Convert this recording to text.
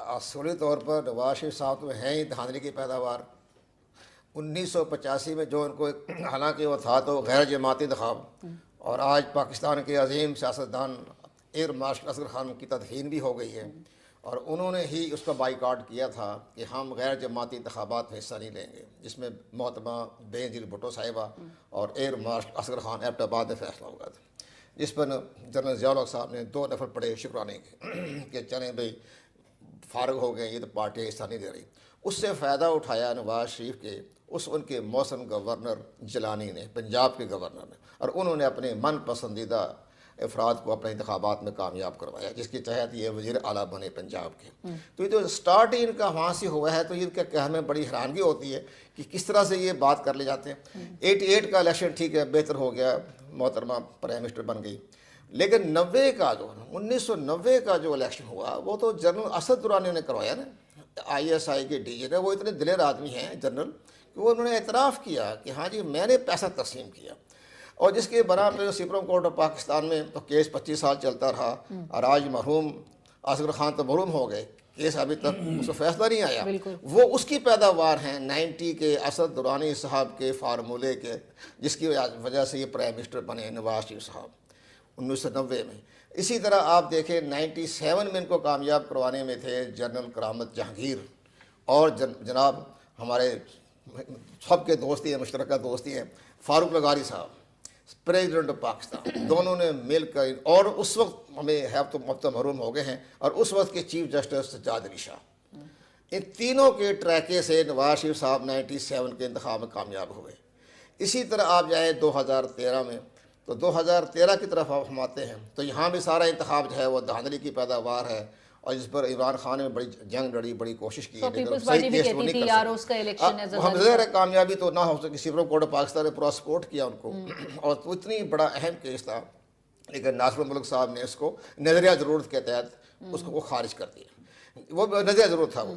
असूली तौर पर नवाज शरीफ साहब तो हैं ही धांधली की पैदावार। 1985 में जो उनको, हालांकि वो था तो गैर जमाती इंतखाब, और आज पाकिस्तान के अजीम सियासतदान एयर मार्शल असगर खान की तदहीन भी हो गई है, और उन्होंने ही उसका बाइकाट किया था कि हम गैर जमाती इंतखाबात में हिस्सा नहीं लेंगे, जिसमें मोहतरमा बेनज़ीर भुट्टो साहिबा और एयर मार्शल असगर खान एबटाबाद में फैसला हुआ था, जिस पर जनरल ज़िया साहब ने 2 नफर पड़े शुक्राने के कि चलें भाई फारग हो गए, ये तो पार्टी हिस्सा नहीं दे रही। उससे फ़ायदा उठाया नवाज शरीफ के उस उनके मौसम गवर्नर जिलानी ने, पंजाब के गवर्नर ने, और उन्होंने अपने मन पसंदीदा अफराद को अपने इंतखाबात में कामयाब करवाया, जिसके तहत ये वज़ीर आला बने पंजाब के। तो ये जो स्टार्ट ही इनका वहाँ से हुआ है, तो इनका क्या, हमें बड़ी हैरानगी होती है कि किस तरह से ये बात कर ले जाते हैं। 88 का इलेक्शन ठीक है, बेहतर हो गया, मोहतरमा प्राइम मिनिस्टर बन गई, लेकिन 90 का जो 1990 का जो इलेक्शन हुआ वो तो जनरल असद दुरानी ने करवाया ना, ISI के डीजी ने। वो इतने दिलेर आदमी हैं जनरल कि वो उन्होंने एतराफ़ किया कि हाँ जी मैंने पैसा तस्लीम किया, और जिसके बना पे सुप्रीम कोर्ट ऑफ पाकिस्तान में तो केस 25 साल चलता रहा, और आज मरहूम असगर खान तो मरहूम हो गए, केस अभी तक उसका फैसला नहीं आया। वो उसकी पैदावार हैं 90 के असद दुरानी साहब के फार्मूले के, जिसकी वजह से ये प्राइम मिनिस्टर बने नवाज शरीफ साहब 1990 में। इसी तरह आप देखें 97 में इनको कामयाब करवाने में थे जनरल करामत जहांगीर और जनाब हमारे सबके दोस्ती हैं, मुश्तरका दोस्ती हैं, फारूक लगारी साहब प्रेसिडेंट ऑफ पाकिस्तान, दोनों ने मिलकर, और उस वक्त हमें है तो मफ्ता महरूम हो गए हैं, और उस वक्त के चीफ जस्टिस सज्जाद अली शाह, इन तीनों के ट्रैके से नवाज शरीफ साहब 97 के इंतखाब में कामयाब हुए। इसी तरह आप जाएँ 2013 में, तो 2013 की तरफ हम आते हैं तो यहाँ भी सारा इंतखाब जो है वो धांधली की पैदावार है, और जिस पर इमरान खान ने बड़ी जंग लड़ी, बड़ी कोशिश की है, लेकिन सही केस वो नहीं कर सके। हम ज़ाहिर है कामयाबी तो ना हो सकी, सुप्रीम कोर्ट ऑफ पाकिस्तान ने पूरा सपोर्ट किया उनको, और तो इतनी बड़ा अहम केस था, लेकिन नासिर मुल्क साहब ने उसको नज़रिया ज़रूरत के तहत उसको खारिज कर दिया। वो नज़रिया ज़रूरत था वो।